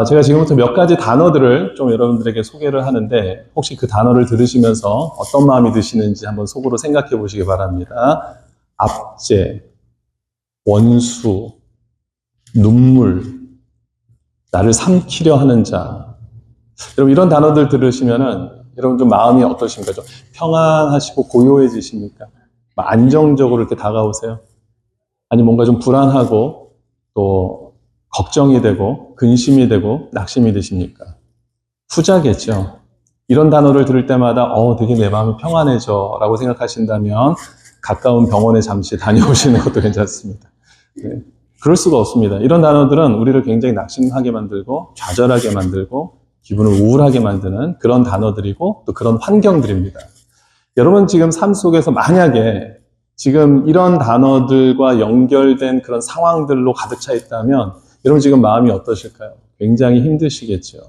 제가 지금부터 몇 가지 단어들을 좀 여러분들에게 소개를 하는데 혹시 그 단어를 들으시면서 어떤 마음이 드시는지 한번 속으로 생각해 보시기 바랍니다. 압제, 원수, 눈물, 나를 삼키려 하는 자. 여러분 이런 단어들 들으시면은 여러분 좀 마음이 어떠신가요? 좀 평안하시고 고요해지십니까? 안정적으로 이렇게 다가오세요? 아니 뭔가 좀 불안하고 또 걱정이 되고 근심이 되고 낙심이 되십니까? 후자겠죠. 이런 단어를 들을 때마다 되게 내 마음이 평안해져 라고 생각하신다면 가까운 병원에 잠시 다녀오시는 것도 괜찮습니다. 네. 그럴 수가 없습니다. 이런 단어들은 우리를 굉장히 낙심하게 만들고 좌절하게 만들고 기분을 우울하게 만드는 그런 단어들이고 또 그런 환경들입니다. 여러분 지금 삶 속에서 만약에 지금 이런 단어들과 연결된 그런 상황들로 가득 차 있다면 여러분 지금 마음이 어떠실까요? 굉장히 힘드시겠죠.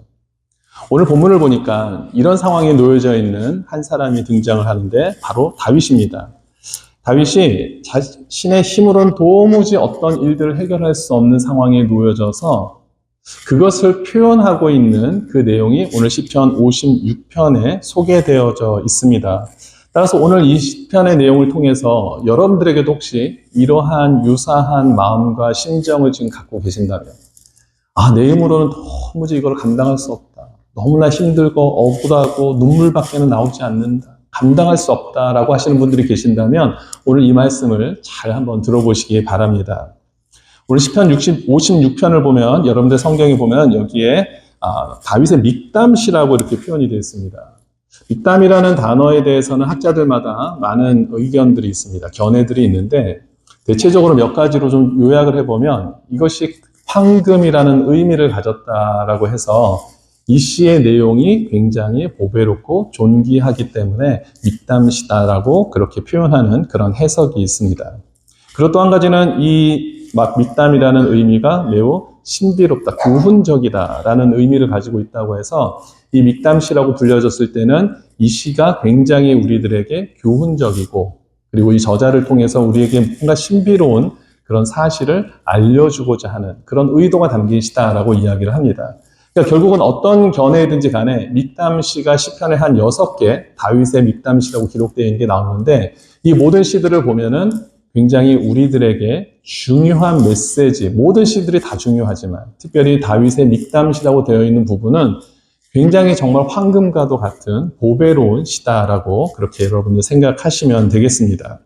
오늘 본문을 보니까 이런 상황에 놓여져 있는 한 사람이 등장을 하는데 바로 다윗입니다. 다윗이 자신의 힘으로는 도무지 어떤 일들을 해결할 수 없는 상황에 놓여져서 그것을 표현하고 있는 그 내용이 오늘 시편 56편에 소개되어져 있습니다. 따라서 오늘 이 시편의 내용을 통해서 여러분들에게도 혹시 이러한 유사한 마음과 심정을 지금 갖고 계신다면 내 힘으로는 도무지 이걸 감당할 수 없다. 너무나 힘들고 억울하고 눈물밖에는 나오지 않는다. 감당할 수 없다라고 하시는 분들이 계신다면 오늘 이 말씀을 잘 한번 들어보시기 바랍니다. 오늘 시편 56편을 보면 여러분들 성경에 보면 여기에 다윗의 믹담시라고 이렇게 표현이 되어 있습니다. 믹담이라는 단어에 대해서는 학자들마다 많은 의견들이 있습니다. 견해들이 있는데 대체적으로 몇 가지로 좀 요약을 해보면 이것이 황금이라는 의미를 가졌다라고 해서 이 시의 내용이 굉장히 보배롭고 존귀하기 때문에 믹담시다라고 그렇게 표현하는 그런 해석이 있습니다. 그리고 또 한 가지는 이 믹담이라는 의미가 매우 신비롭다, 교훈적이다라는 의미를 가지고 있다고 해서 이 믹담시라고 불려졌을 때는 이 시가 굉장히 우리들에게 교훈적이고 그리고 이 저자를 통해서 우리에게 뭔가 신비로운 그런 사실을 알려주고자 하는 그런 의도가 담긴 시다라고 이야기를 합니다. 그러니까 결국은 어떤 견해든지 간에 믹담시가 시편에 한 6개 다윗의 믹담시라고 기록되어 있는 게 나오는데 이 모든 시들을 보면은 굉장히 우리들에게 중요한 메시지, 모든 시들이 다 중요하지만 특별히 다윗의 믹담시라고 되어 있는 부분은 굉장히 정말 황금과도 같은 보배로운 시다라고 그렇게 여러분들 생각하시면 되겠습니다.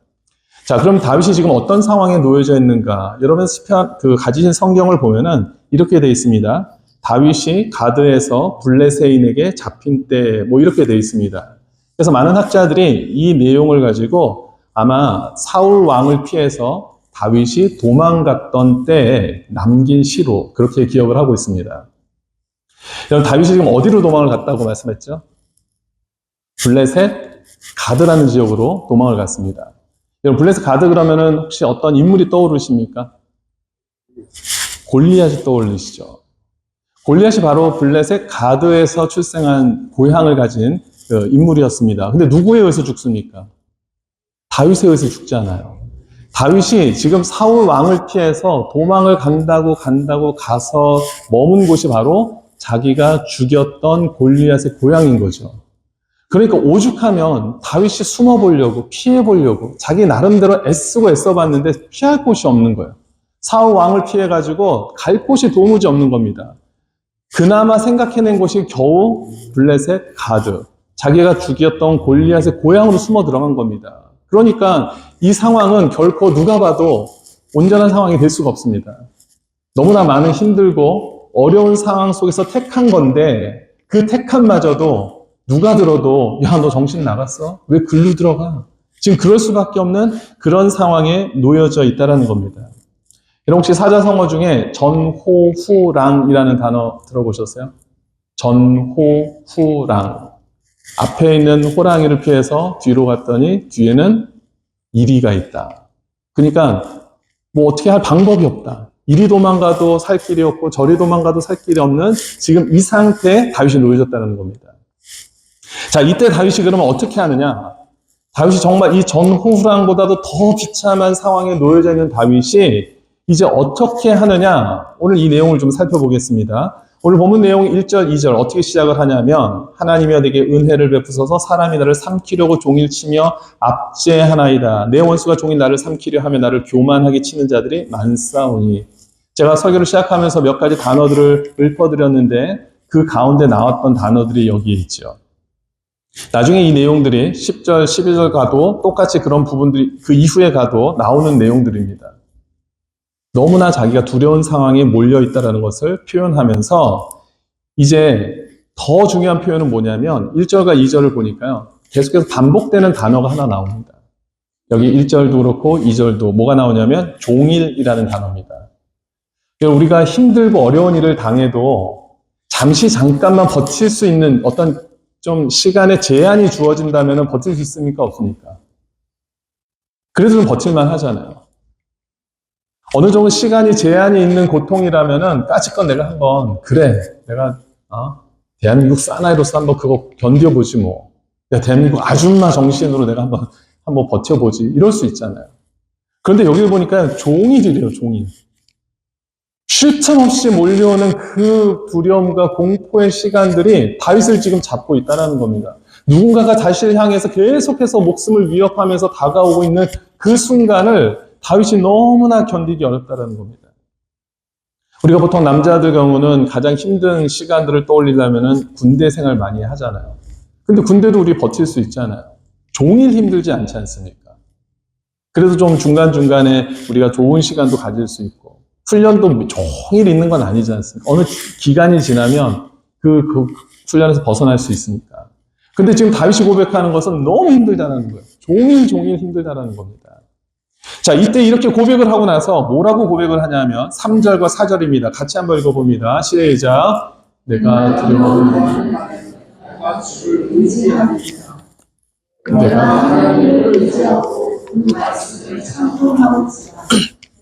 자, 그럼 다윗이 지금 어떤 상황에 놓여져 있는가? 여러분 시편 가지신 성경을 보면은 이렇게 되어 있습니다. 다윗이 가드에서 블레셋인에게 잡힌 때 이렇게 되어 있습니다. 그래서 많은 학자들이 이 내용을 가지고 아마 사울 왕을 피해서 다윗이 도망갔던 때에 남긴 시로 그렇게 기억을 하고 있습니다. 여러분 다윗이 지금 어디로 도망을 갔다고 말씀했죠? 블레셋 가드라는 지역으로 도망을 갔습니다. 여러분 블레셋 가드 그러면은 혹시 어떤 인물이 떠오르십니까? 골리앗이 떠올리시죠? 골리앗이 바로 블레셋 가드에서 출생한 고향을 가진 인물이었습니다. 근데 누구에 의해서 죽습니까? 다윗에 의해서 죽잖아요. 다윗이 지금 사울 왕을 피해서 도망을 간다고 가서 머문 곳이 바로 자기가 죽였던 골리앗의 고향인 거죠. 그러니까 오죽하면 다윗이 숨어보려고 피해보려고 자기 나름대로 애쓰고 애써봤는데 피할 곳이 없는 거예요. 사울 왕을 피해가지고 갈 곳이 도무지 없는 겁니다. 그나마 생각해낸 곳이 겨우 블레셋 가드, 자기가 죽였던 골리앗의 고향으로 숨어 들어간 겁니다. 그러니까 이 상황은 결코 누가 봐도 온전한 상황이 될 수가 없습니다. 너무나 많은 힘들고 어려운 상황 속에서 택한 건데 그 택함마저도 누가 들어도 야, 너 정신 나갔어? 왜 글로 들어가? 지금 그럴 수밖에 없는 그런 상황에 놓여져 있다는 겁니다. 여러분 혹시 사자성어 중에 전호후랑이라는 단어 들어보셨어요? 전호후랑. 앞에 있는 호랑이를 피해서 뒤로 갔더니 뒤에는 이리가 있다. 그러니까 어떻게 할 방법이 없다. 이리 도망가도 살 길이 없고 저리 도망가도 살 길이 없는 지금 이 상태에 다윗이 놓여졌다는 겁니다. 자, 이때 다윗이 그러면 어떻게 하느냐? 다윗이 정말 이 전호후랑보다도 더 비참한 상황에 놓여져 있는 다윗이 이제 어떻게 하느냐? 오늘 이 내용을 좀 살펴보겠습니다. 오늘 본문 내용 1절, 2절 어떻게 시작을 하냐면 하나님이 내게 은혜를 베푸소서 사람이 나를 삼키려고 종일 치며 압제하나이다. 내 원수가 종일 나를 삼키려 하며 나를 교만하게 치는 자들이 많사오니. 제가 설교를 시작하면서 몇 가지 단어들을 읊어드렸는데 그 가운데 나왔던 단어들이 여기에 있죠. 나중에 이 내용들이 10절, 11절 가도 똑같이 그런 부분들이 그 이후에 가도 나오는 내용들입니다. 너무나 자기가 두려운 상황에 몰려있다는 것을 표현하면서 이제 더 중요한 표현은 뭐냐면 1절과 2절을 보니까요. 계속해서 반복되는 단어가 하나 나옵니다. 여기 1절도 그렇고 2절도 뭐가 나오냐면 종일이라는 단어입니다. 우리가 힘들고 어려운 일을 당해도 잠깐만 버틸 수 있는 어떤 좀 시간의 제한이 주어진다면 버틸 수 있습니까? 없습니까? 그래도 좀 버틸만 하잖아요. 어느 정도 시간이 제한이 있는 고통이라면은 까짓건 내가 한번 내가 대한민국 사나이로서 한번 그거 견뎌보지 뭐. 대한민국 아줌마 정신으로 내가 한번 버텨보지. 이럴 수 있잖아요. 그런데 여기 보니까 종일이래요, 종일. 쉴 틈 없이 몰려오는 그 두려움과 공포의 시간들이 다윗을 지금 잡고 있다는 겁니다. 누군가가 자신을 향해서 계속해서 목숨을 위협하면서 다가오고 있는 그 순간을 다윗이 너무나 견디기 어렵다는 겁니다. 우리가 보통 남자들 경우는 가장 힘든 시간들을 떠올리려면 군대 생활 많이 하잖아요. 근데 군대도 우리 버틸 수 있잖아요. 종일 힘들지 않지 않습니까? 그래도 좀 중간중간에 우리가 좋은 시간도 가질 수 있고 훈련도 종일 있는 건 아니지 않습니까? 어느 기간이 지나면 그 훈련에서 벗어날 수 있으니까. 근데 지금 다윗이 고백하는 것은 너무 힘들다는 거예요. 종일 힘들다는 겁니다. 자, 이때 이렇게 고백을 하고 나서 뭐라고 고백을 하냐면 3절과 4절입니다. 같이 한번 읽어봅니다. 시작. 내가 두려워하는 내가 하나님을 의지하고 그 말씀을 찬송하고자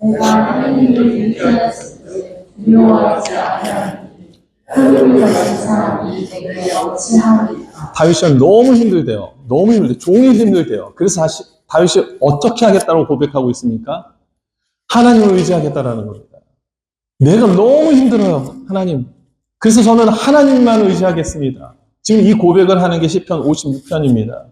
내가 하나님을 의지하였을 때 두려워하지 아니하니 하나님을 가진 사람이 내게 어찌하리까. 다윗이 너무 힘들대요. 너무 힘들대요. 종일 힘들대요. 그래서 다윗이 어떻게 하겠다고 고백하고 있습니까? 하나님을 의지하겠다라는 겁니다. 내가 너무 힘들어요, 하나님. 그래서 저는 하나님만 의지하겠습니다. 지금 이 고백을 하는 게 시편 56편입니다.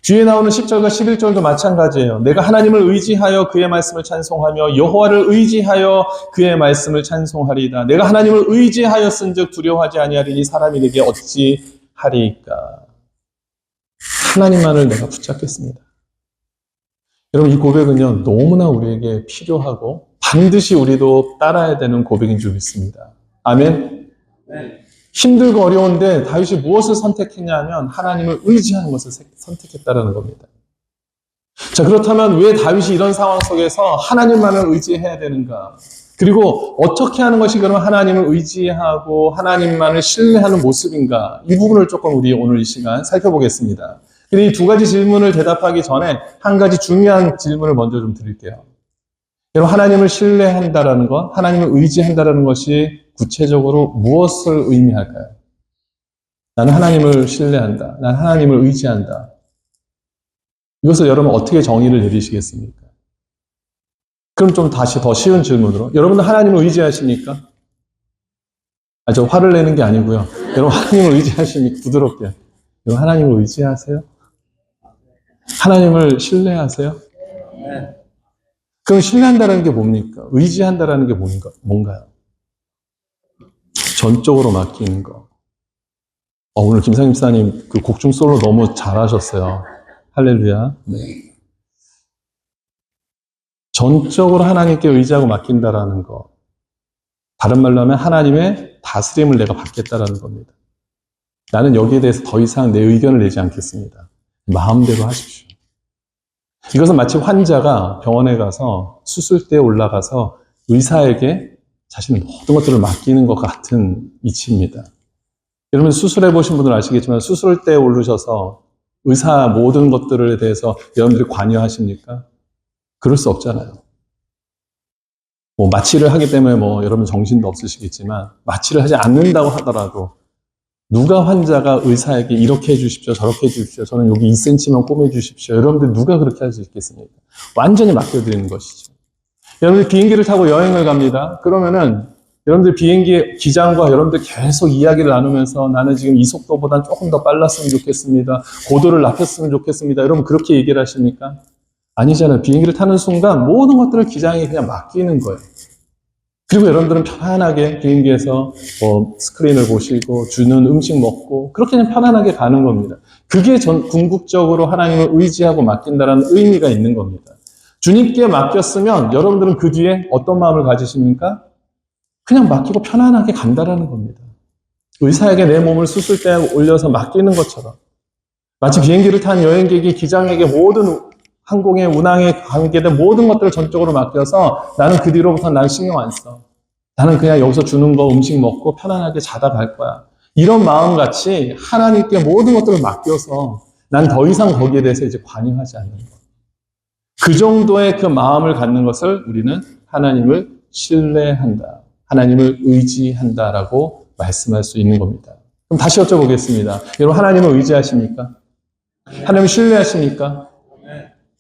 뒤에 나오는 10절과 11절도 마찬가지예요. 내가 하나님을 의지하여 그의 말씀을 찬송하며 여호와를 의지하여 그의 말씀을 찬송하리이다. 내가 하나님을 의지하였은즉 두려워하지 아니하리니 사람이 내게 어찌 하리이까. 하나님만을 내가 붙잡겠습니다. 여러분, 이 고백은요, 너무나 우리에게 필요하고 반드시 우리도 따라야 되는 고백인 줄 믿습니다. 아멘? 네. 힘들고 어려운데 다윗이 무엇을 선택했냐면 하나님을 의지하는 것을 선택했다는 겁니다. 자, 그렇다면 왜 다윗이 이런 상황 속에서 하나님만을 의지해야 되는가? 그리고 어떻게 하는 것이 그러면 하나님을 의지하고 하나님만을 신뢰하는 모습인가? 이 부분을 조금 우리 오늘 이 시간 살펴보겠습니다. 이 두 가지 질문을 대답하기 전에 한 가지 중요한 질문을 먼저 좀 드릴게요. 여러분, 하나님을 신뢰한다라는 것, 하나님을 의지한다라는 것이 구체적으로 무엇을 의미할까요? 나는 하나님을 신뢰한다. 나는 하나님을 의지한다. 이것을 여러분 어떻게 정의를 내리시겠습니까? 그럼 좀 다시 더 쉬운 질문으로. 여러분은 하나님을 의지하십니까? 저 화를 내는 게 아니고요. 여러분 하나님을 의지하십니까? 부드럽게. 여러분 하나님을 의지하세요? 하나님을 신뢰하세요? 네. 그럼 신뢰한다는 게 뭡니까? 의지한다는 게 뭔가요? 전적으로 맡기는 거. 오늘 김상임 집사님 그 곡중 솔로 너무 잘하셨어요. 할렐루야. 네. 전적으로 하나님께 의지하고 맡긴다라는 거. 다른 말로 하면 하나님의 다스림을 내가 받겠다라는 겁니다. 나는 여기에 대해서 더 이상 내 의견을 내지 않겠습니다. 마음대로 하십시오. 이것은 마치 환자가 병원에 가서 수술대에 올라가서 의사에게 자신의 모든 것들을 맡기는 것 같은 이치입니다. 여러분 수술해 보신 분들은 아시겠지만 수술대에 오르셔서 의사 모든 것들에 대해서 여러분들이 관여하십니까? 그럴 수 없잖아요. 마취를 하기 때문에 여러분 정신도 없으시겠지만 마취를 하지 않는다고 하더라도 누가 환자가 의사에게 이렇게 해주십시오, 저렇게 해주십시오, 저는 여기 2cm만 꼬매주십시오. 여러분들 누가 그렇게 할 수 있겠습니까? 완전히 맡겨드리는 것이죠. 여러분들 비행기를 타고 여행을 갑니다. 그러면은 여러분들 비행기 기장과 여러분들 계속 이야기를 나누면서 나는 지금 이 속도보단 조금 더 빨랐으면 좋겠습니다. 고도를 낮췄으면 좋겠습니다. 여러분 그렇게 얘기를 하십니까? 아니잖아요. 비행기를 타는 순간 모든 것들을 기장에 그냥 맡기는 거예요. 그리고 여러분들은 편안하게 비행기에서 스크린을 보시고 주는 음식 먹고 그렇게 그냥 편안하게 가는 겁니다. 그게 궁극적으로 하나님을 의지하고 맡긴다는 의미가 있는 겁니다. 주님께 맡겼으면 여러분들은 그 뒤에 어떤 마음을 가지십니까? 그냥 맡기고 편안하게 간다라는 겁니다. 의사에게 내 몸을 수술대에 올려서 맡기는 것처럼 마치 비행기를 탄 여행객이 기장에게 모든 항공의 운항에 관계된 모든 것들을 전적으로 맡겨서 나는 그 뒤로부터 난 신경 안 써. 나는 그냥 여기서 주는 거 음식 먹고 편안하게 자다 갈 거야. 이런 마음같이 하나님께 모든 것들을 맡겨서 난 더 이상 거기에 대해서 이제 관여하지 않는 거. 그 정도의 그 마음을 갖는 것을 우리는 하나님을 신뢰한다. 하나님을 의지한다라고 말씀할 수 있는 겁니다. 그럼 다시 여쭤보겠습니다. 여러분 하나님을 의지하십니까? 하나님을 신뢰하십니까?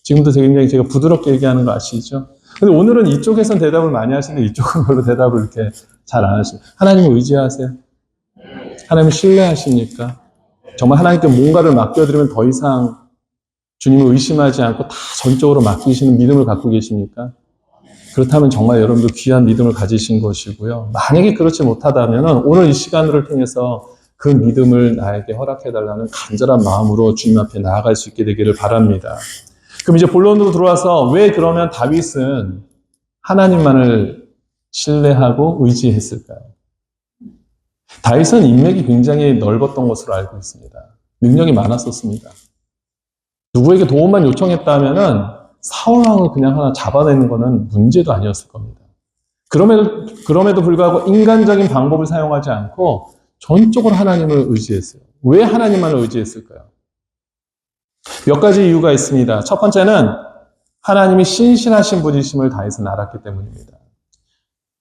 지금도 굉장히 제가 부드럽게 얘기하는 거 아시죠? 근데 오늘은 이쪽에선 대답을 많이 하시는데 이쪽은 별로 대답을 이렇게 잘 안 하시고 하나님을 의지하세요? 하나님을 신뢰하십니까? 정말 하나님께 뭔가를 맡겨드리면 더 이상 주님을 의심하지 않고 다 전적으로 맡기시는 믿음을 갖고 계십니까? 그렇다면 정말 여러분도 귀한 믿음을 가지신 것이고요. 만약에 그렇지 못하다면 오늘 이 시간을 통해서 그 믿음을 나에게 허락해달라는 간절한 마음으로 주님 앞에 나아갈 수 있게 되기를 바랍니다. 그럼 이제 본론으로 들어와서 왜 그러면 다윗은 하나님만을 신뢰하고 의지했을까요? 다윗은 인맥이 굉장히 넓었던 것으로 알고 있습니다. 능력이 많았었습니다. 누구에게 도움만 요청했다면은 사울왕을 그냥 하나 잡아내는 것은 문제도 아니었을 겁니다. 그럼에도 불구하고 인간적인 방법을 사용하지 않고 전적으로 하나님을 의지했어요. 왜 하나님만을 의지했을까요? 몇 가지 이유가 있습니다. 첫 번째는 하나님이 신실하신 분이심을 다윗은 알았기 때문입니다.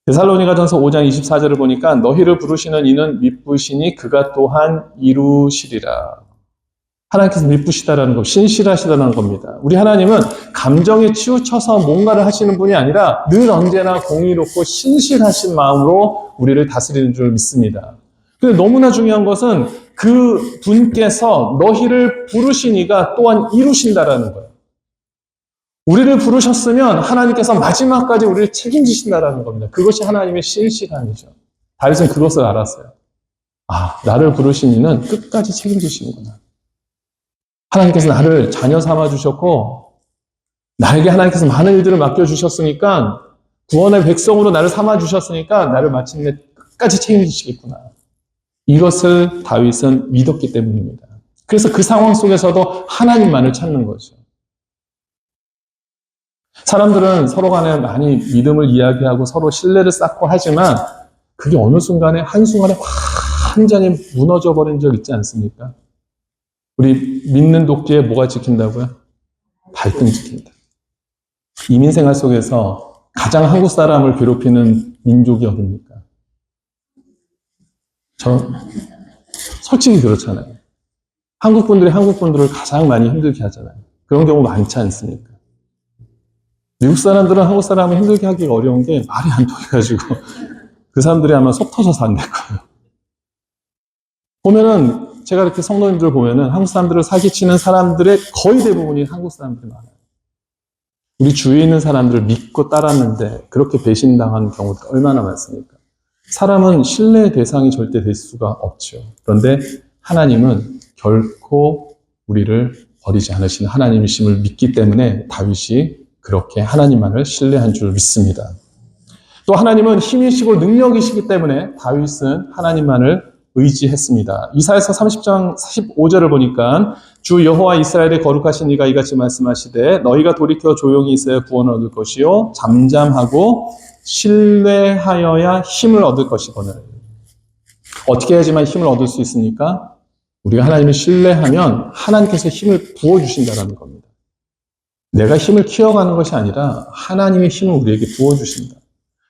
데살로니가전서 5장 24절을 보니까 너희를 부르시는 이는 미쁘시니 그가 또한 이루시리라. 하나님께서 미쁘시다라는 것, 신실하시다는 겁니다. 우리 하나님은 감정에 치우쳐서 뭔가를 하시는 분이 아니라 늘 언제나 공의롭고 신실하신 마음으로 우리를 다스리는 줄 믿습니다. 근데 너무나 중요한 것은 그 분께서 너희를 부르시니가 또한 이루신다라는 거예요. 우리를 부르셨으면 하나님께서 마지막까지 우리를 책임지신다라는 겁니다. 그것이 하나님의 신실함이죠. 다윗은 그것을 알았어요. 아, 나를 부르신 이는 끝까지 책임지시는구나. 하나님께서 나를 자녀 삼아주셨고 나에게 하나님께서 많은 일들을 맡겨주셨으니까 구원의 백성으로 나를 삼아주셨으니까 나를 마침내 끝까지 책임지시겠구나. 이것을 다윗은 믿었기 때문입니다. 그래서 그 상황 속에서도 하나님만을 찾는 거죠. 사람들은 서로 간에 많이 믿음을 이야기하고 서로 신뢰를 쌓고 하지만 그게 어느 순간에 한순간에 완전히 무너져 버린 적 있지 않습니까? 우리 믿는 독재에 뭐가 지킨다고요? 발등 지킨다. 이민 생활 속에서 가장 한국 사람을 괴롭히는 민족이 어딥니까? 솔직히 그렇잖아요. 한국 분들이 한국 분들을 가장 많이 힘들게 하잖아요. 그런 경우 많지 않습니까? 미국 사람들은 한국 사람을 힘들게 하기가 어려운 게 말이 안 통해가지고 그 사람들이 아마 속 터져서 안 될 거예요. 보면은 제가 이렇게 성도님들 보면은 한국 사람들을 사기치는 사람들의 거의 대부분이 한국 사람들이 많아요. 우리 주위에 있는 사람들을 믿고 따랐는데 그렇게 배신당한 경우가 얼마나 많습니까? 사람은 신뢰의 대상이 절대 될 수가 없죠. 그런데 하나님은 결코 우리를 버리지 않으시는 하나님이심을 믿기 때문에 다윗이 그렇게 하나님만을 신뢰한 줄 믿습니다. 또 하나님은 힘이시고 능력이시기 때문에 다윗은 하나님만을 의지했습니다. 이사야서 30장 45절을 보니까 주 여호와 이스라엘의 거룩하신 이가 이같이 말씀하시되 너희가 돌이켜 조용히 있어야 구원을 얻을 것이요 잠잠하고 신뢰하여야 힘을 얻을 것이거늘. 어떻게 해야지만 힘을 얻을 수 있습니까? 우리가 하나님을 신뢰하면 하나님께서 힘을 부어주신다는 겁니다. 내가 힘을 키워가는 것이 아니라 하나님의 힘을 우리에게 부어주신다.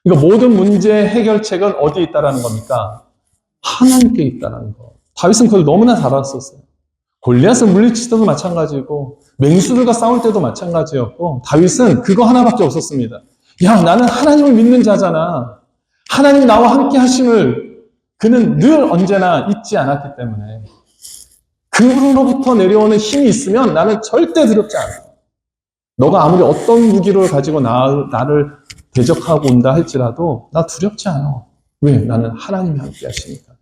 그러니까 모든 문제의 해결책은 어디에 있다는 겁니까? 하나님께 있다는 거. 다윗은 그걸 너무나 잘 알았었어요. 골리앗을 물리칠 때도 마찬가지고 맹수들과 싸울 때도 마찬가지였고 다윗은 그거 하나밖에 없었습니다. 야, 나는 하나님을 믿는 자잖아. 하나님 나와 함께 하심을 그는 늘 언제나 잊지 않았기 때문에 그로부터 내려오는 힘이 있으면 나는 절대 두렵지 않아. 너가 아무리 어떤 무기를 가지고 나를 대적하고 온다 할지라도 나 두렵지 않아. 왜? 나는 하나님이 함께 하시니까.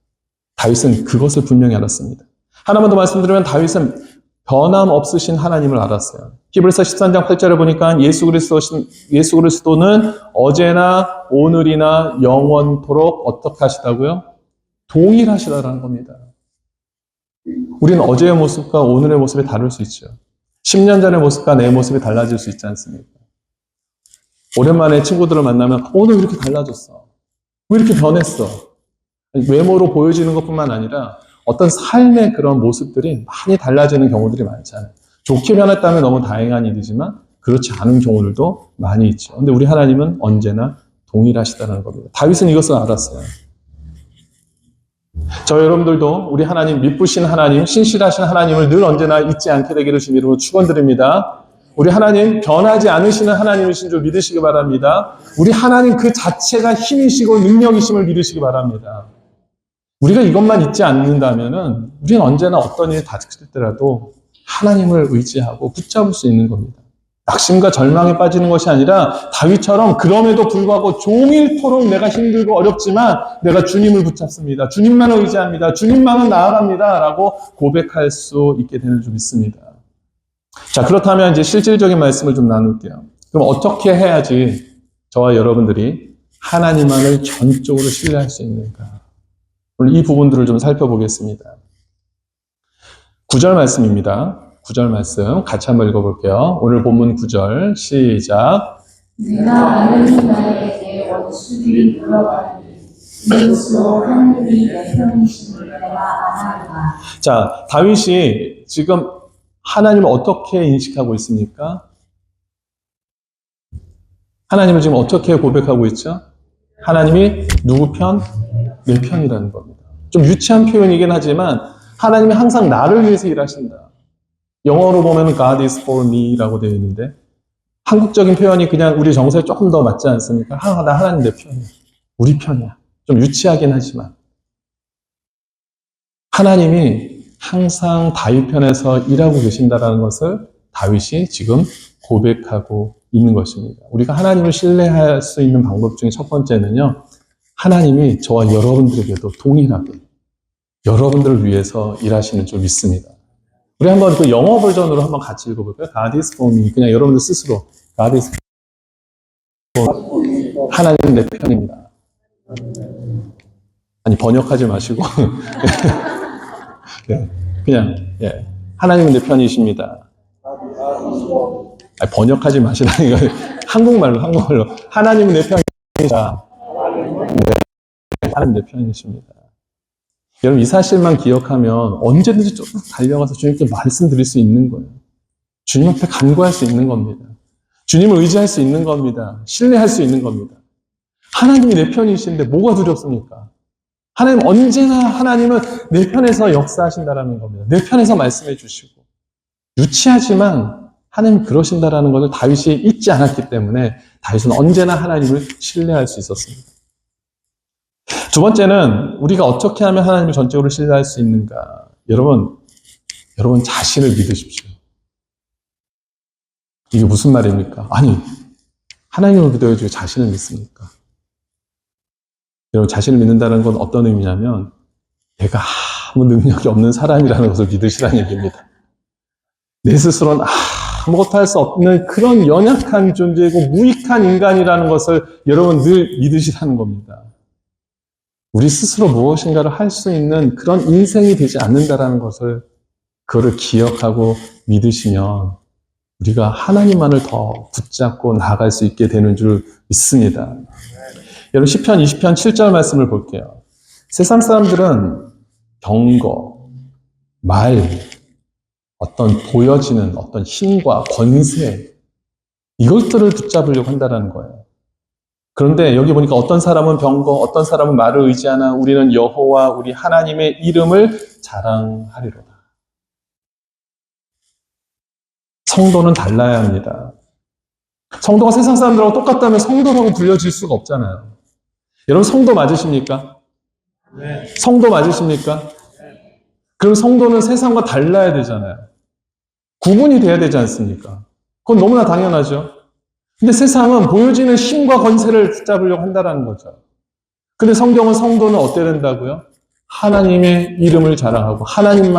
다윗은 그것을 분명히 알았습니다. 하나만 더 말씀드리면 다윗은 변함없으신 하나님을 알았어요. 히브리서 13장 8절에 보니까 예수 그리스도는 어제나 오늘이나 영원토록 어떻게 하시다고요? 동일하시다라는 겁니다. 우리는 어제의 모습과 오늘의 모습이 다를 수 있죠. 10년 전의 모습과 내 모습이 달라질 수 있지 않습니까? 오랜만에 친구들을 만나면 오늘 왜 이렇게 달라졌어? 왜 이렇게 변했어? 외모로 보여지는 것뿐만 아니라 어떤 삶의 그런 모습들이 많이 달라지는 경우들이 많잖아요. 좋게 변했다면 너무 다행한 일이지만 그렇지 않은 경우들도 많이 있죠. 근데 우리 하나님은 언제나 동일하시다는 겁니다. 다윗은 이것을 알았어요. 저 여러분들도 우리 하나님, 미쁘신 하나님, 신실하신 하나님을 늘 언제나 잊지 않게 되기를 주님 이름으로 축원드립니다. 우리 하나님 변하지 않으시는 하나님이신 줄 믿으시기 바랍니다. 우리 하나님 그 자체가 힘이시고 능력이심을 믿으시기 바랍니다. 우리가 이것만 잊지 않는다면은 우리는 언제나 어떤 일이 닥칠 때라도 하나님을 의지하고 붙잡을 수 있는 겁니다. 낙심과 절망에 빠지는 것이 아니라 다윗처럼 그럼에도 불구하고 종일토록 내가 힘들고 어렵지만 내가 주님을 붙잡습니다. 주님만을 의지합니다. 주님만은 나아갑니다. 라고 고백할 수 있게 되는 줄 믿습니다. 자, 그렇다면 이제 실질적인 말씀을 좀 나눌게요. 그럼 어떻게 해야지 저와 여러분들이 하나님만을 전적으로 신뢰할 수 있는가? 오늘 이 부분들을 좀 살펴보겠습니다. 9절 말씀입니다. 9절 말씀 같이 한번 읽어볼게요. 오늘 본문 9절 시작. 내가 아는 나에게 원수들이 물어가니 이것으로 하늘이 내 편이심을 내가 아나이다. 자, 다윗이 지금 하나님을 어떻게 인식하고 있습니까? 하나님을 지금 어떻게 고백하고 있죠? 하나님이 누구 편? 내 편이라는 겁니다. 좀 유치한 표현이긴 하지만 하나님이 항상 나를 위해서 일하신다. 영어로 보면 God is for me 라고 되어 있는데 한국적인 표현이 그냥 우리 정서에 조금 더 맞지 않습니까? 나 하나님 내 편이야. 우리 편이야. 좀 유치하긴 하지만 하나님이 항상 다윗 편에서 일하고 계신다는 것을 다윗이 지금 고백하고 있는 것입니다. 우리가 하나님을 신뢰할 수 있는 방법 중에 첫 번째는요. 하나님이 저와 여러분들에게도 동일하게 여러분들을 위해서 일하시는 줄 믿습니다. 우리 한번 그 영어 버전으로 한번 같이 읽어볼까요? God is for me. 그냥 여러분들 스스로 God is for me. 하나님 내 편입니다. 아니 번역하지 마시고 네, 그냥 하나님은 내 편이십니다. 아니, 번역하지 마시라는 거 한국말로 하나님은 내 편이십니다. 네, 하나님 내 편이십니다. 여러분 이 사실만 기억하면 언제든지 조금 달려가서 주님께 말씀드릴 수 있는 거예요. 주님 앞에 간구할 수 있는 겁니다. 주님을 의지할 수 있는 겁니다. 신뢰할 수 있는 겁니다. 하나님이 내 편이신데 뭐가 두렵습니까? 하나님 언제나 하나님은 내 편에서 역사하신다라는 겁니다. 내 편에서 말씀해 주시고 유치하지만 하나님 그러신다라는 것을 다윗이 잊지 않았기 때문에 다윗은 언제나 하나님을 신뢰할 수 있었습니다. 두 번째는 우리가 어떻게 하면 하나님을 전적으로 신뢰할 수 있는가? 여러분 자신을 믿으십시오. 이게 무슨 말입니까? 아니, 하나님을 믿어야지 자신을 믿습니까? 여러분 자신을 믿는다는 건 어떤 의미냐면 내가 아무 능력이 없는 사람이라는 것을 믿으시라는 얘기입니다. 내 스스로는 아무것도 할 수 없는 그런 연약한 존재이고 무익한 인간이라는 것을 여러분 늘 믿으시라는 겁니다. 우리 스스로 무엇인가를 할 수 있는 그런 인생이 되지 않는다라는 것을 그거를 기억하고 믿으시면 우리가 하나님만을 더 붙잡고 나아갈 수 있게 되는 줄 믿습니다. 여러분 시편 20편 7절 말씀을 볼게요. 세상 사람들은 경거, 말, 어떤 보여지는 어떤 힘과 권세 이것들을 붙잡으려고 한다는 거예요. 그런데 여기 보니까 어떤 사람은 병거, 어떤 사람은 말을 의지하나 우리는 여호와 우리 하나님의 이름을 자랑하리로다. 성도는 달라야 합니다. 성도가 세상 사람들하고 똑같다면 성도라고 불려질 수가 없잖아요. 여러분 성도 맞으십니까? 네. 성도 맞으십니까? 그럼 성도는 세상과 달라야 되잖아요. 구분이 돼야 되지 않습니까? 그건 너무나 당연하죠. 근데 세상은 보여지는 힘과 권세를 붙잡으려고 한다는 거죠. 근데 성경은 성도는 어때야 된다고요? 하나님의 이름을 자랑하고 하나님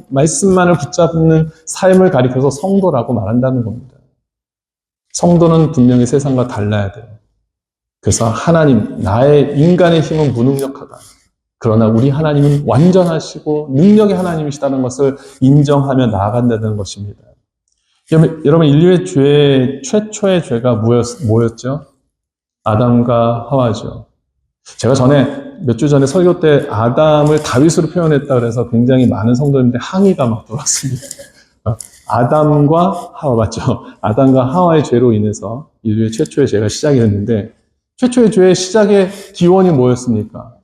말씀만을 붙잡는 삶을 가리켜서 성도라고 말한다는 겁니다. 성도는 분명히 세상과 달라야 돼요. 그래서 하나님, 나의 인간의 힘은 무능력하다. 그러나 우리 하나님은 완전하시고 능력의 하나님이시다는 것을 인정하며 나아간다는 것입니다. 여러분, 인류의 최초의 죄가 뭐였죠? 아담과 하와죠. 제가 몇 주 전에 설교 때 아담을 다윗으로 표현했다 그래서 굉장히 많은 성도님들의 항의가 막 들어왔습니다. 아담과 하와 맞죠? 아담과 하와의 죄로 인해서 인류의 최초의 죄가 시작이 됐는데 최초의 죄의 시작의 기원이 뭐였습니까?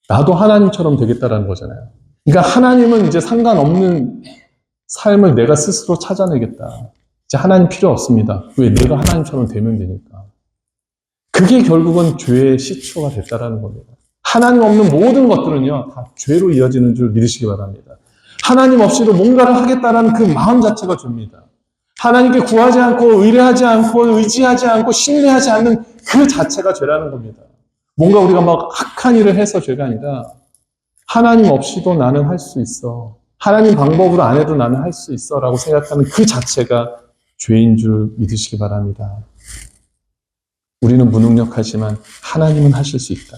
나도 하나님처럼 되겠다라는 거잖아요. 그러니까 하나님은 이제 상관없는 삶을 내가 스스로 찾아내겠다. 이제 하나님 필요 없습니다. 왜? 내가 하나님처럼 되면 되니까. 그게 결국은 죄의 시초가 됐다라는 겁니다. 하나님 없는 모든 것들은요, 다 죄로 이어지는 줄 믿으시기 바랍니다. 하나님 없이도 뭔가를 하겠다라는 그 마음 자체가 죄입니다. 하나님께 구하지 않고, 의뢰하지 않고, 의지하지 않고, 신뢰하지 않는 그 자체가 죄라는 겁니다. 뭔가 우리가 막 악한 일을 해서 죄가 아니라, 하나님 없이도 나는 할 수 있어. 하나님 방법으로 안 해도 나는 할 수 있어. 라고 생각하는 그 자체가 죄인 줄 믿으시기 바랍니다. 우리는 무능력하지만 하나님은 하실 수 있다.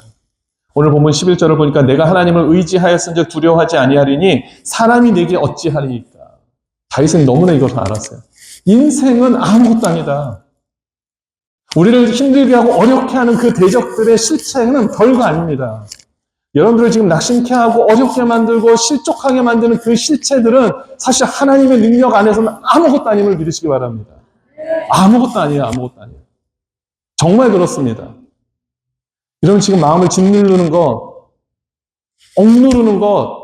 오늘 본문 11절을 보니까 내가 하나님을 의지하였은즉 두려워하지 아니하리니 사람이 내게 어찌하리이까. 다윗은 너무나 이것을 알았어요. 인생은 아무것도 아니다. 우리를 힘들게 하고 어렵게 하는 그 대적들의 실체는 별거 아닙니다. 여러분들을 지금 낙심케 하고 어렵게 만들고 실족하게 만드는 그 실체들은 사실 하나님의 능력 안에서는 아무것도 아님을 믿으시기 바랍니다. 아무것도 아니에요. 아무것도 아니에요. 정말 그렇습니다. 여러분 지금 마음을 짓누르는 것, 억누르는 것,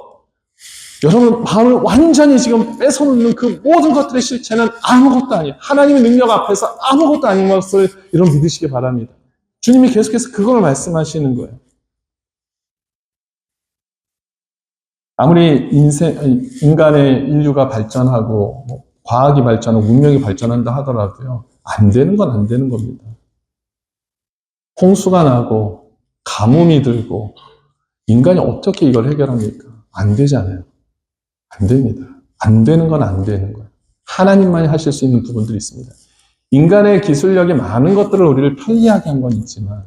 여러분 마음을 완전히 지금 뺏어놓는 그 모든 것들의 실체는 아무것도 아니에요. 하나님의 능력 앞에서 아무것도 아닌 것을 여러분 믿으시기 바랍니다. 주님이 계속해서 그걸 말씀하시는 거예요. 아무리 인간의 인류가 발전하고 과학이 발전하고 문명이 발전한다 하더라도요. 안 되는 건 안 되는 겁니다. 홍수가 나고 가뭄이 들고 인간이 어떻게 이걸 해결합니까? 안 되잖아요. 안 됩니다. 안 되는 건 안 되는 거예요. 하나님만이 하실 수 있는 부분들이 있습니다. 인간의 기술력이 많은 것들을 우리를 편리하게 한 건 있지만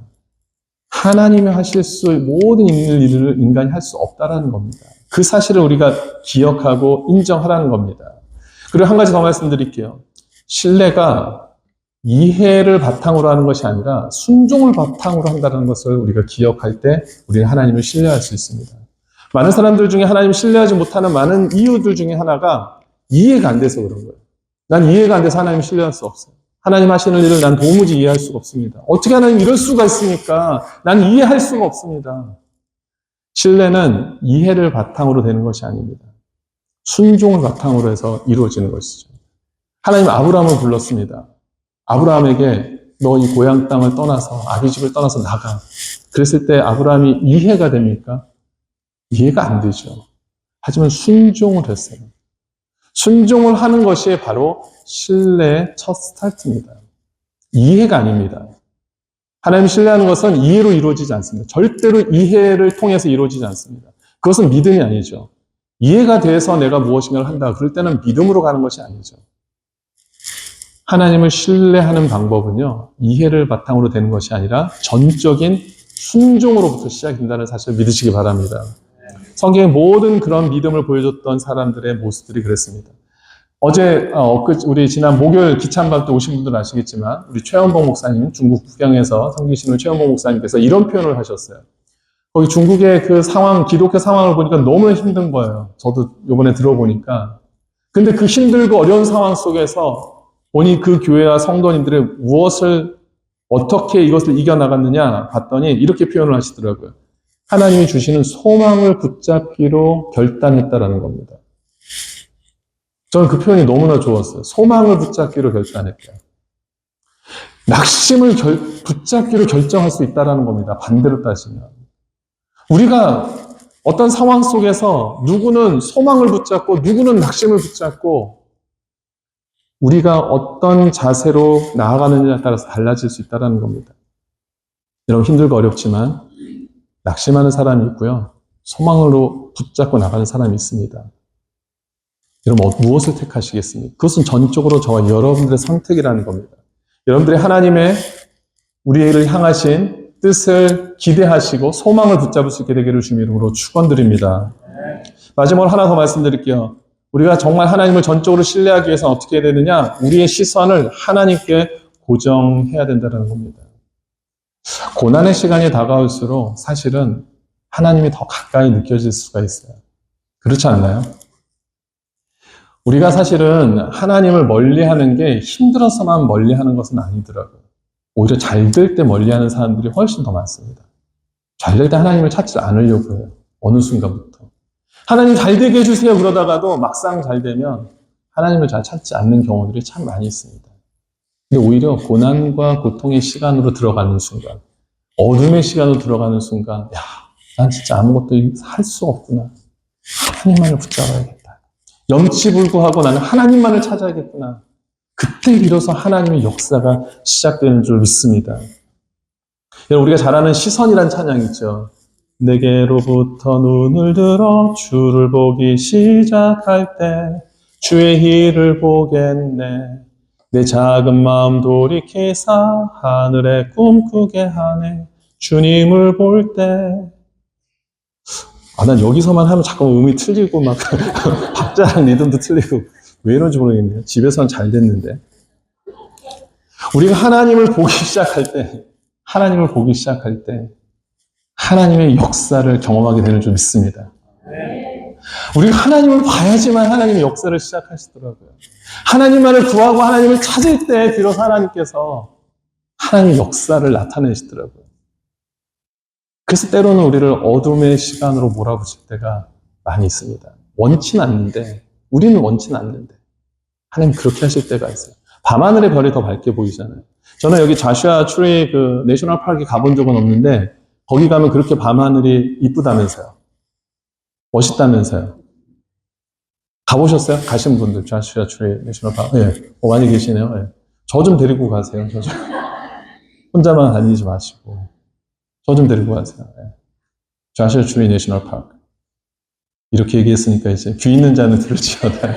하나님이 하실 모든 일을 인간이 할 수 없다라는 겁니다. 그 사실을 우리가 기억하고 인정하라는 겁니다. 그리고 한 가지 더 말씀드릴게요. 신뢰가 이해를 바탕으로 하는 것이 아니라 순종을 바탕으로 한다는 것을 우리가 기억할 때 우리는 하나님을 신뢰할 수 있습니다. 많은 사람들 중에 하나님을 신뢰하지 못하는 많은 이유들 중에 하나가 이해가 안 돼서 그런 거예요. 난 이해가 안 돼서 하나님을 신뢰할 수 없어요. 하나님 하시는 일을 난 도무지 이해할 수가 없습니다. 어떻게 하나님 이럴 수가 있습니까? 난 이해할 수가 없습니다. 신뢰는 이해를 바탕으로 되는 것이 아닙니다. 순종을 바탕으로 해서 이루어지는 것이죠. 하나님 아브라함을 불렀습니다. 아브라함에게 너 이 고향 땅을 떠나서 아비 집을 떠나서 나가. 그랬을 때 아브라함이 이해가 됩니까? 이해가 안 되죠. 하지만 순종을 했어요. 순종을 하는 것이 바로 신뢰의 첫 스타트입니다. 이해가 아닙니다. 하나님을 신뢰하는 것은 이해로 이루어지지 않습니다. 절대로 이해를 통해서 이루어지지 않습니다. 그것은 믿음이 아니죠. 이해가 돼서 내가 무엇인가를 한다. 그럴 때는 믿음으로 가는 것이 아니죠. 하나님을 신뢰하는 방법은요, 이해를 바탕으로 되는 것이 아니라 전적인 순종으로부터 시작된다는 사실을 믿으시기 바랍니다. 성경의 모든 그런 믿음을 보여줬던 사람들의 모습들이 그랬습니다. 우리 지난 목요일 기찬밥 때 오신 분들은 아시겠지만, 우리 최원봉 목사님, 중국 북경에서 섬기시는 최원봉 목사님께서 이런 표현을 하셨어요. 거기 중국의 그 상황, 기독교 상황을 보니까 너무나 힘든 거예요. 저도 이번에 들어보니까. 근데 그 힘들고 어려운 상황 속에서 본인 그 교회와 성도님들의 어떻게 이것을 이겨나갔느냐 봤더니 이렇게 표현을 하시더라고요. 하나님이 주시는 소망을 붙잡기로 결단했다라는 겁니다. 저는 그 표현이 너무나 좋았어요. 소망을 붙잡기로 결단했다. 낙심을 붙잡기로 결정할 수 있다는 겁니다. 반대로 따지면. 우리가 어떤 상황 속에서 누구는 소망을 붙잡고 누구는 낙심을 붙잡고 우리가 어떤 자세로 나아가느냐에 따라서 달라질 수 있다는 겁니다. 여러분 힘들고 어렵지만 낙심하는 사람이 있고요. 소망으로 붙잡고 나가는 사람이 있습니다. 여러분 무엇을 택하시겠습니까? 그것은 전적으로 저와 여러분들의 선택이라는 겁니다. 여러분들이 하나님의 우리를 향하신 뜻을 기대하시고 소망을 붙잡을 수 있게 되기를 주님 이름으로 축원드립니다. 마지막으로 하나 더 말씀드릴게요. 우리가 정말 하나님을 전적으로 신뢰하기 위해서는 어떻게 해야 되느냐? 우리의 시선을 하나님께 고정해야 된다는 겁니다. 고난의 시간이 다가올수록 사실은 하나님이 더 가까이 느껴질 수가 있어요. 그렇지 않나요? 우리가 사실은 하나님을 멀리하는 게 힘들어서만 멀리하는 것은 아니더라고요. 오히려 잘 될 때 멀리하는 사람들이 훨씬 더 많습니다. 잘 될 때 하나님을 찾지 않으려고 해요. 어느 순간부터. 하나님 잘 되게 해주세요 그러다가도 막상 잘 되면 하나님을 잘 찾지 않는 경우들이 참 많이 있습니다. 근데 오히려 고난과 고통의 시간으로 들어가는 순간, 어둠의 시간으로 들어가는 순간, 야, 난 진짜 아무것도 할 수 없구나. 하나님만을 붙잡아야겠다. 염치불구하고 나는 하나님만을 찾아야겠구나. 그때 비로소 하나님의 역사가 시작되는 줄 믿습니다. 여러분, 우리가 잘 아는 시선이란 찬양 있죠. 내게로부터 눈을 들어 주를 보기 시작할 때 주의 일을 보겠네. 내 작은 마음 돌이키사 하늘에 꿈꾸게 하네. 주님을 볼 때. 난 여기서만 하면 자꾸 음이 틀리고 막 박자랑 리듬도 틀리고 왜 이런지 모르겠네요. 집에서는 잘 됐는데. 우리가 하나님을 보기 시작할 때 하나님의 역사를 경험하게 되는 줄 믿습니다. 우리가 하나님을 봐야지만 하나님의 역사를 시작하시더라고요. 하나님만을 구하고 하나님을 찾을 때 비로소 하나님께서 하나님의 역사를 나타내시더라고요. 그래서 때로는 우리를 어둠의 시간으로 몰아붙일 때가 많이 있습니다. 원치는 않는데, 우리는 원치는 않는데 하나님 그렇게 하실 때가 있어요. 밤하늘의 별이 더 밝게 보이잖아요. 저는 여기 자슈아 트리 그 내셔널 파크에 가본 적은 없는데 거기 가면 그렇게 밤하늘이 이쁘다면서요. 멋있다면서요. 가보셨어요? 가신 분들 자슈아 트리 내셔널 파크. 예. 많이 계시네요. 예. 저 좀 데리고 가세요. 저 좀. 혼자만 다니지 마시고 저 좀 데리고 가세요. 예. 자슈아 트리 내셔널 파크. 이렇게 얘기했으니까 이제 귀 있는 자는 들을지어다.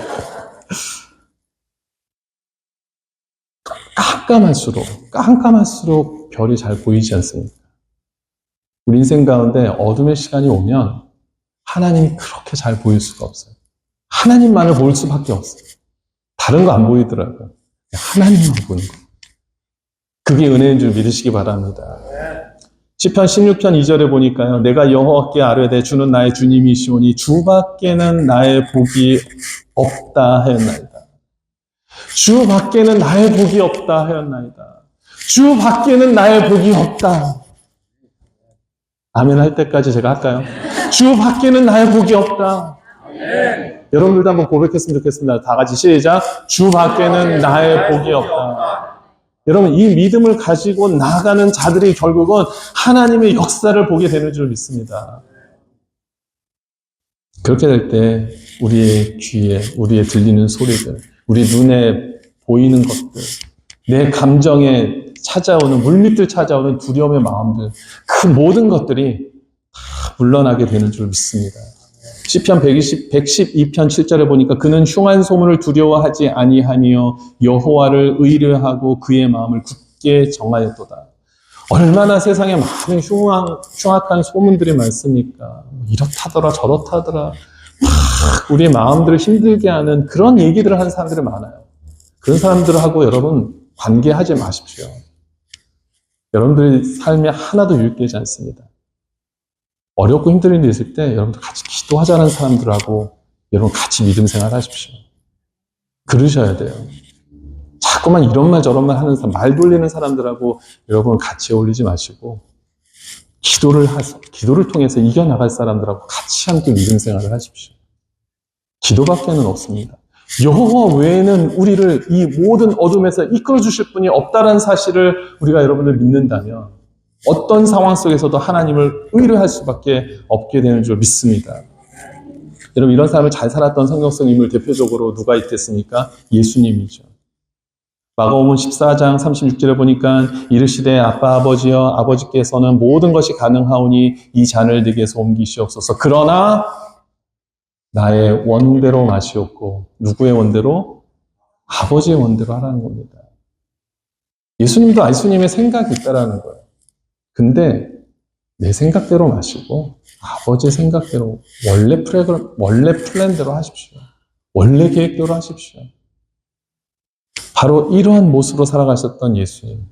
깜깜할수록 별이 잘 보이지 않습니까? 우리 인생 가운데 어둠의 시간이 오면 하나님이 그렇게 잘 보일 수가 없어요. 하나님만을 볼 수밖에 없어요. 다른 거 안 보이더라고요. 하나님만 보는 거. 그게 은혜인 줄 믿으시기 바랍니다. 시편 16편 2절에 보니까요. 내가 여호와께 아뢰되 주는 나의 주님이시오니 주밖에는 나의 복이 없다 하였나이다. 주 밖에는 나의 복이 없다 하였나이다. 주 밖에는 나의 복이 없다. 아멘 할 때까지 제가 할까요? 주 밖에는 나의 복이 없다. 여러분들도 한번 고백했으면 좋겠습니다. 다 같이 시작. 주 밖에는 나의 복이 없다. 여러분 이 믿음을 가지고 나아가는 자들이 결국은 하나님의 역사를 보게 되는 줄 믿습니다. 그렇게 될 때 우리의 귀에, 우리의 들리는 소리들, 우리 눈에 보이는 것들, 내 감정에 찾아오는, 물밑을 찾아오는 두려움의 마음들, 그 모든 것들이 다 물러나게 되는 줄 믿습니다. 시편 112편 7절에 보니까 그는 흉한 소문을 두려워하지 아니하니요 여호와를 의뢰하고 그의 마음을 굳게 정하였도다. 얼마나 세상에 많은 흉악한 소문들이 많습니까? 이렇다더라 저렇다더라 막 우리의 마음들을 힘들게 하는 그런 얘기들을 하는 사람들이 많아요. 그런 사람들하고 여러분 관계하지 마십시오. 여러분들의 삶에 하나도 유익되지 않습니다. 어렵고 힘든 일이 있을 때 여러분들 같이 기도하자는 사람들하고 여러분 같이 믿음 생활 하십시오. 그러셔야 돼요. 자꾸만 이런 말 저런 말 하는 사람, 말 돌리는 사람들하고 여러분 같이 어울리지 마시고 기도를 통해서 이겨나갈 사람들하고 같이 함께 믿음 생활을 하십시오. 기도밖에는 없습니다. 여호와 외에는 우리를 이 모든 어둠에서 이끌어 주실 분이 없다는 사실을 우리가 여러분들 믿는다면 어떤 상황 속에서도 하나님을 의뢰할 수밖에 없게 되는 줄 믿습니다. 여러분, 이런 삶을 잘 살았던 성경성 인물 대표적으로 누가 있겠습니까? 예수님이죠. 마가복음 14장 36절에 보니까 이르시되 아빠 아버지여 아버지께서는 모든 것이 가능하오니 이 잔을 내게서 옮기시옵소서. 그러나 나의 원대로 마시옵고 누구의 원대로? 아버지의 원대로 하라는 겁니다. 예수님도 예수님의 생각이 있다라는 거예요. 근데 내 생각대로 마시고 아버지의 생각대로 원래 플랜대로 하십시오. 원래 계획대로 하십시오. 바로 이러한 모습으로 살아가셨던 예수님.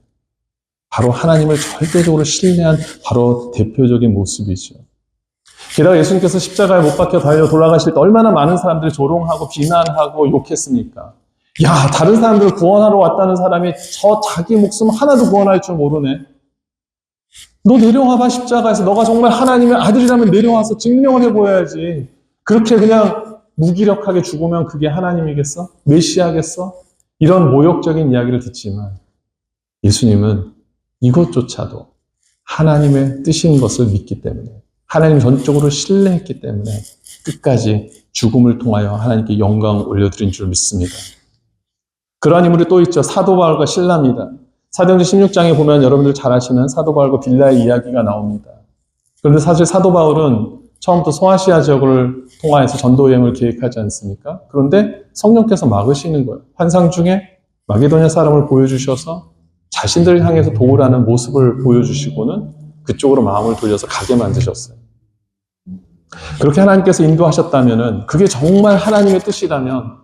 바로 하나님을 절대적으로 신뢰한 바로 대표적인 모습이죠. 게다가 예수님께서 십자가에 못 박혀 달려 돌아가실 때 얼마나 많은 사람들이 조롱하고 비난하고 욕했습니까? 야, 다른 사람들을 구원하러 왔다는 사람이 저 자기 목숨 하나도 구원할 줄 모르네. 너 내려와봐, 십자가에서. 너가 정말 하나님의 아들이라면 내려와서 증명을 해보여야지. 그렇게 그냥 무기력하게 죽으면 그게 하나님이겠어? 메시아겠어? 이런 모욕적인 이야기를 듣지만 예수님은 이것조차도 하나님의 뜻인 것을 믿기 때문에, 하나님 전적으로 신뢰했기 때문에 끝까지 죽음을 통하여 하나님께 영광을 올려드린 줄 믿습니다. 그러한 인물이 또 있죠. 사도 바울과 실라입니다. 사도행전 16장에 보면 여러분들 잘 아시는 사도 바울과 빌라의 이야기가 나옵니다. 그런데 사실 사도 바울은 처음부터 소아시아 지역을 통하여서 전도 여행을 계획하지 않습니까? 그런데 성령께서 막으시는 거예요. 환상 중에 마게도냐 사람을 보여주셔서 자신들을 향해서 도우라는 모습을 보여주시고는 그쪽으로 마음을 돌려서 가게 만드셨어요. 그렇게 하나님께서 인도하셨다면은 그게 정말 하나님의 뜻이라면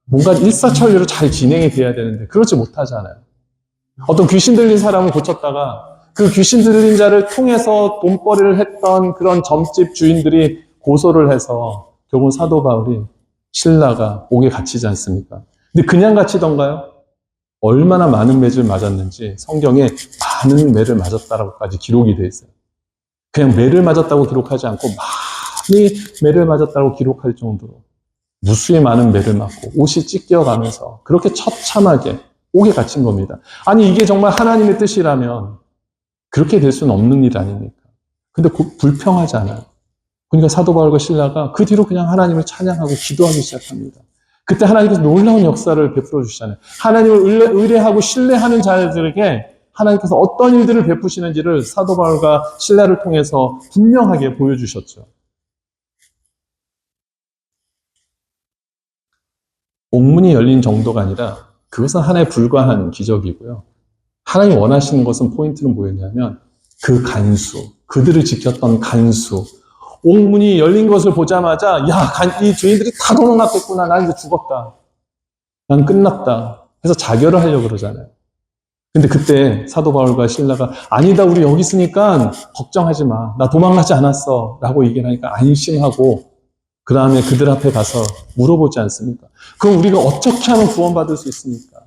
뭔가 일사천리로 잘 진행이 돼야 되는데 그렇지 못하잖아요. 어떤 귀신 들린 사람을 고쳤다가 그 귀신 들린 자를 통해서 돈벌이를 했던 그런 점집 주인들이 고소를 해서 결국 사도 바울이 신라가 옥에 갇히지 않습니까? 근데 그냥 갇히던가요? 얼마나 많은 매를 맞았는지 성경에 많은 매를 맞았다라고까지 기록이 되어 있어요. 그냥 매를 맞았다고 기록하지 않고 많이 매를 맞았다고 기록할 정도로 무수히 많은 매를 맞고 옷이 찢겨가면서 그렇게 처참하게 옥에 갇힌 겁니다. 아니 이게 정말 하나님의 뜻이라면 그렇게 될 수는 없는 일 아닙니까? 근데 불평하잖아요. 그러니까 사도 바울과 신라가 그 뒤로 그냥 하나님을 찬양하고 기도하기 시작합니다. 그때 하나님께서 놀라운 역사를 베풀어 주시잖아요. 하나님을 의뢰하고 신뢰하는 자들에게 하나님께서 어떤 일들을 베푸시는지를 사도 바울과 신라를 통해서 분명하게 보여주셨죠. 옥문이 열린 정도가 아니라 그것은 하나에 불과한 기적이고요. 하나님이 원하시는 것은 포인트는 뭐였냐면 그 간수, 그들을 지켰던 간수, 옥문이 열린 것을 보자마자 이 죄인들이 다 도망갔겠구나. 난 이제 죽었다. 난 끝났다. 그래서 자결을 하려고 그러잖아요. 근데 그때 사도 바울과 신라가 아니다, 우리 여기 있으니까 걱정하지 마. 나 도망가지 않았어. 라고 얘기를 하니까 안심하고 그 다음에 그들 앞에 가서 물어보지 않습니까? 그럼 우리가 어떻게 하면 구원받을 수 있습니까?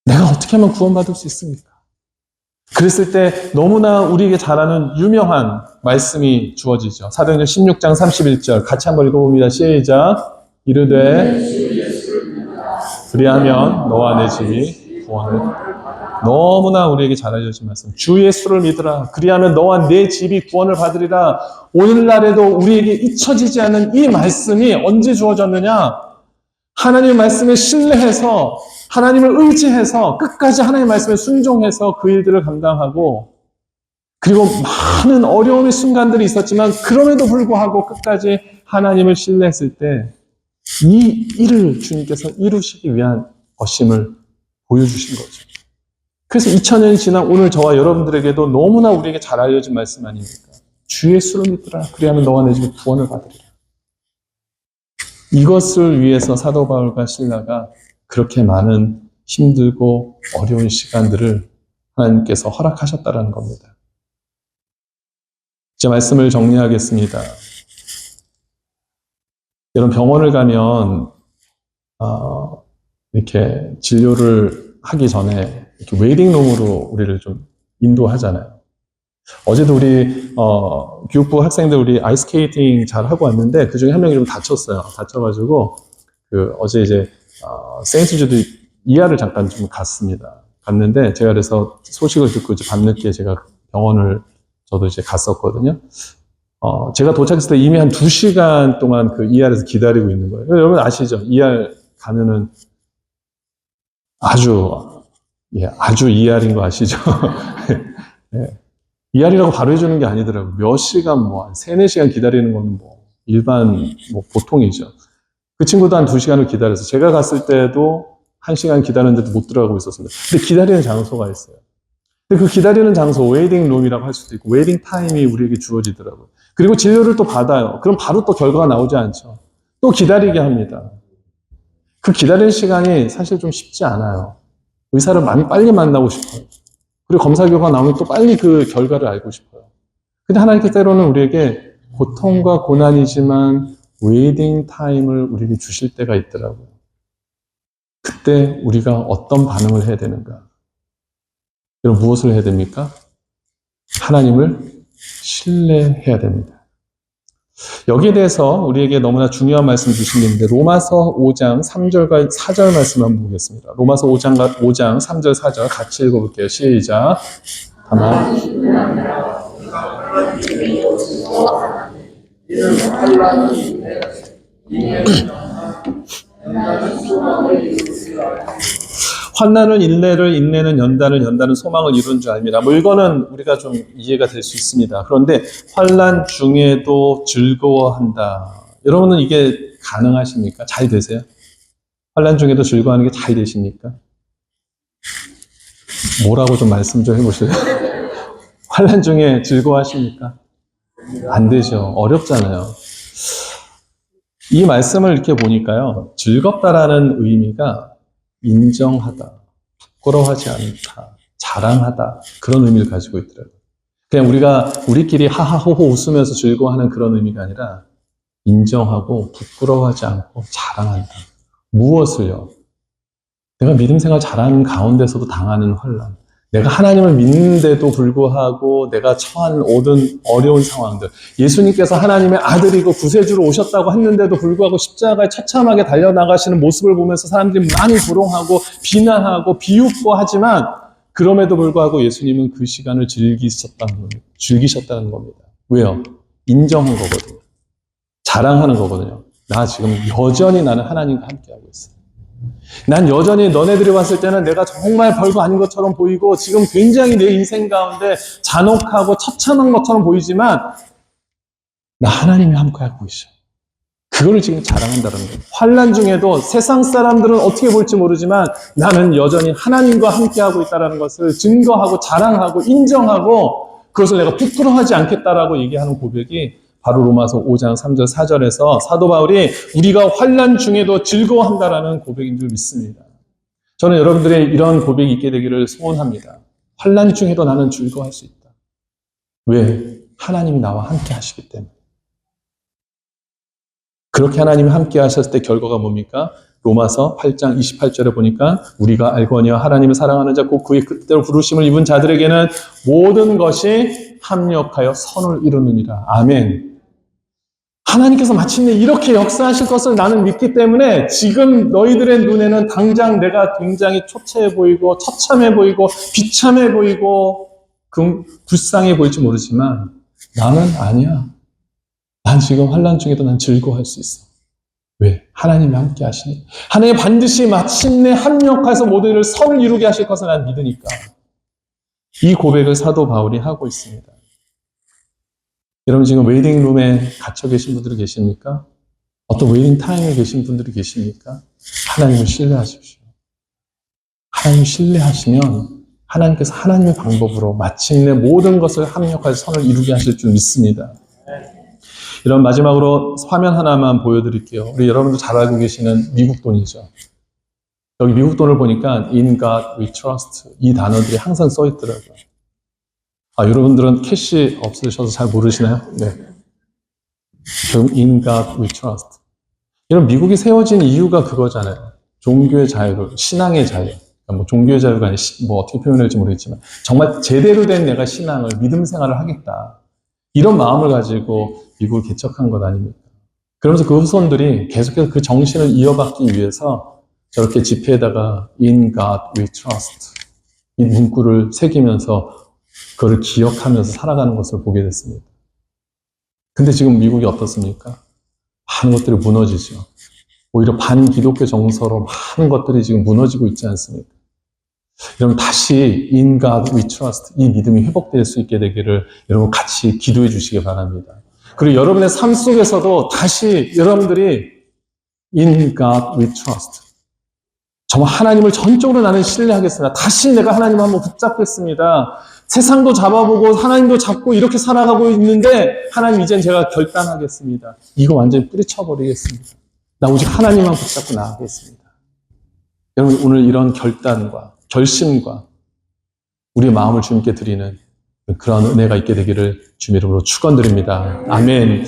내가 어떻게 하면 구원받을 수 있습니까? 그랬을 때 너무나 우리에게 잘 아는 유명한 말씀이 주어지죠. 사도행전 16장 31절 같이 한번 읽어봅니다. 시작. 이르되 그리하면 너와 내 집이 구원을. 너무나 우리에게 잘 알려진 말씀. 주 예수를 믿으라. 그리하면 너와 내 집이 구원을 받으리라. 오늘날에도 우리에게 잊혀지지 않는 이 말씀이 언제 주어졌느냐? 하나님의 말씀에 신뢰해서 하나님을 의지해서 끝까지 하나님의 말씀에 순종해서 그 일들을 감당하고 그리고 많은 어려움의 순간들이 있었지만 그럼에도 불구하고 끝까지 하나님을 신뢰했을 때 이 일을 주님께서 이루시기 위한 것임을 보여주신 거죠. 그래서 2000년이 지난 오늘 저와 여러분들에게도 너무나 우리에게 잘 알려진 말씀 아닙니까? 주 예수를 믿으라. 그리하면 너와 내 집이 구원을 받으리라. 이것을 위해서 사도 바울과 신라가 그렇게 많은 힘들고 어려운 시간들을 하나님께서 허락하셨다는 겁니다. 이제 말씀을 정리하겠습니다. 여러분 병원을 가면 이렇게 진료를 하기 전에 이렇게 웨이팅룸으로 우리를 좀 인도하잖아요. 어제도 우리 교육부 학생들 우리 아이스케이팅 잘 하고 왔는데 그 중에 한 명이 좀 다쳤어요. 다쳐가지고 어제 이제, 세인트 주드 이하를 잠깐 좀 갔습니다. 갔는데, 제가 그래서 소식을 듣고 이제 밤늦게 제가 병원을 저도 이제 갔었거든요. 제가 도착했을 때 이미 한 2시간 동안 그 ER에서 기다리고 있는 거예요. 여러분 아시죠? ER 가면은 아주 ER인 거 아시죠? 네. ER이라고 바로 해주는 게 아니더라고요. 몇 시간, 한 3, 4시간 기다리는 거는 일반, 보통이죠. 그 친구도 한 2시간을 기다려서 제가 갔을 때도 1시간 기다렸는데도 못 들어가고 있었습니다. 근데 기다리는 장소가 있어요. 근데 그 기다리는 장소, 웨이팅 룸이라고 할 수도 있고, 웨이팅 타임이 우리에게 주어지더라고요. 그리고 진료를 또 받아요. 그럼 바로 또 결과가 나오지 않죠. 또 기다리게 합니다. 그 기다리는 시간이 사실 좀 쉽지 않아요. 의사를 빨리 만나고 싶어요. 그리고 검사 결과가 나오면 또 빨리 그 결과를 알고 싶어요. 근데 하나님께 때로는 우리에게 고통과 고난이지만 웨이팅 타임을 우리에게 주실 때가 있더라고요. 그때 우리가 어떤 반응을 해야 되는가? 여러분 무엇을 해야 됩니까? 하나님을 신뢰해야 됩니다. 여기에 대해서 우리에게 너무나 중요한 말씀 주신 게 있는데 로마서 5장 3절과 4절 말씀 한번 보겠습니다. 로마서 5장 3절 4절 같이 읽어볼게요. 시작. 다만 환난은 인내를, 인내는 연단을, 연단은 소망을 이룬 줄 알미라. 이거는 우리가 좀 이해가 될 수 있습니다. 그런데 환난 중에도 즐거워한다. 여러분은 이게 가능하십니까? 잘 되세요? 환난 중에도 즐거워하는 게 잘 되십니까? 뭐라고 좀 말씀 좀 해보실래요? 환난 중에 즐거워하십니까? 안 되죠. 어렵잖아요. 이 말씀을 이렇게 보니까요. 즐겁다라는 의미가 인정하다, 부끄러워하지 않다, 자랑하다 그런 의미를 가지고 있더라고요. 그냥 우리끼리 하하호호 웃으면서 즐거워하는 그런 의미가 아니라 인정하고 부끄러워하지 않고 자랑한다. 무엇을요? 내가 믿음 생활 잘하는 가운데서도 당하는 환난, 내가 하나님을 믿는데도 불구하고 내가 처한 모든 어려운 상황들, 예수님께서 하나님의 아들이고 구세주로 오셨다고 했는데도 불구하고 십자가에 처참하게 달려나가시는 모습을 보면서 사람들이 많이 부롱하고 비난하고 비웃고 하지만 그럼에도 불구하고 예수님은 그 시간을 즐기셨다는 겁니다. 왜요? 인정한 거거든요. 자랑하는 거거든요. 나 지금 여전히 나는 하나님과 함께하고 있어요. 난 여전히 너네들이 봤을 때는 내가 정말 별거 아닌 것처럼 보이고 지금 굉장히 내 인생 가운데 잔혹하고 처참한 것처럼 보이지만 나 하나님이 함께하고 있어. 그거를 지금 자랑한다는 거예요. 환난 중에도 세상 사람들은 어떻게 볼지 모르지만 나는 여전히 하나님과 함께하고 있다는 것을 증거하고 자랑하고 인정하고 그것을 내가 부끄러워하지 않겠다라고 얘기하는 고백이 바로 로마서 5장 3절 4절에서 사도 바울이 우리가 환난 중에도 즐거워한다라는 고백인 줄 믿습니다. 저는 여러분들의 이런 고백이 있게 되기를 소원합니다. 환난 중에도 나는 즐거워할 수 있다. 왜? 하나님이 나와 함께 하시기 때문에. 그렇게 하나님이 함께 하셨을 때 결과가 뭡니까? 로마서 8장 28절에 보니까 우리가 알거니와 하나님을 사랑하는 자 곧 그의 뜻대로 부르심을 입은 자들에게는 모든 것이 합력하여 선을 이루느니라. 아멘. 하나님께서 마침내 이렇게 역사하실 것을 나는 믿기 때문에 지금 너희들의 눈에는 당장 내가 굉장히 초췌해 보이고 처참해 보이고 비참해 보이고 불쌍해 보일지 모르지만 나는 아니야. 난 지금 환난 중에도 난 즐거워할 수 있어. 왜? 하나님이 함께 하시니. 하나님 반드시 마침내 합력해서 모든 일을 선을 이루게 하실 것을 난 믿으니까. 이 고백을 사도 바울이 하고 있습니다. 여러분 지금 웨이팅룸에 갇혀 계신 분들이 계십니까? 어떤 웨이팅 타임에 계신 분들이 계십니까? 하나님을 신뢰하십시오. 하나님을 신뢰하시면 하나님께서 하나님의 방법으로 마침내 모든 것을 합력해서 선을 이루게 하실 줄 믿습니다. 이런 마지막으로 화면 하나만 보여드릴게요. 우리 여러분도 잘 알고 계시는 미국 돈이죠. 여기 미국 돈을 보니까 In God We Trust 이 단어들이 항상 써 있더라고요. 여러분들은 캐시 없으셔서 잘 모르시나요? 네. 지금 In God We Trust. 여러분 미국이 세워진 이유가 그거잖아요. 종교의 자유, 신앙의 자유. 그러니까 종교의 자유가 아니라 어떻게 표현할지 모르겠지만 정말 제대로 된 내가 신앙을 믿음 생활을 하겠다. 이런 마음을 가지고 미국을 개척한 것 아닙니까? 그러면서 그 후손들이 계속해서 그 정신을 이어받기 위해서 저렇게 지폐에다가 In God we trust 이 문구를 새기면서 그걸 기억하면서 살아가는 것을 보게 됐습니다. 근데 지금 미국이 어떻습니까? 많은 것들이 무너지죠. 오히려 반기독교 정서로 많은 것들이 지금 무너지고 있지 않습니까? 여러분 다시 In God we trust 이 믿음이 회복될 수 있게 되기를 여러분 같이 기도해 주시기 바랍니다. 그리고 여러분의 삶 속에서도 다시 여러분들이 In God we trust 정말 하나님을 전적으로 나는 신뢰하겠습니다. 다시 내가 하나님을 한번 붙잡겠습니다. 세상도 잡아보고 하나님도 잡고 이렇게 살아가고 있는데 하나님 이젠 제가 결단하겠습니다. 이거 완전히 뿌리쳐버리겠습니다. 나 오직 하나님만 붙잡고 나가겠습니다. 여러분 오늘 이런 결단과 결심과 우리의 마음을 주님께 드리는 그런 은혜가 있게 되기를 주님 이름으로 축원드립니다. 아멘.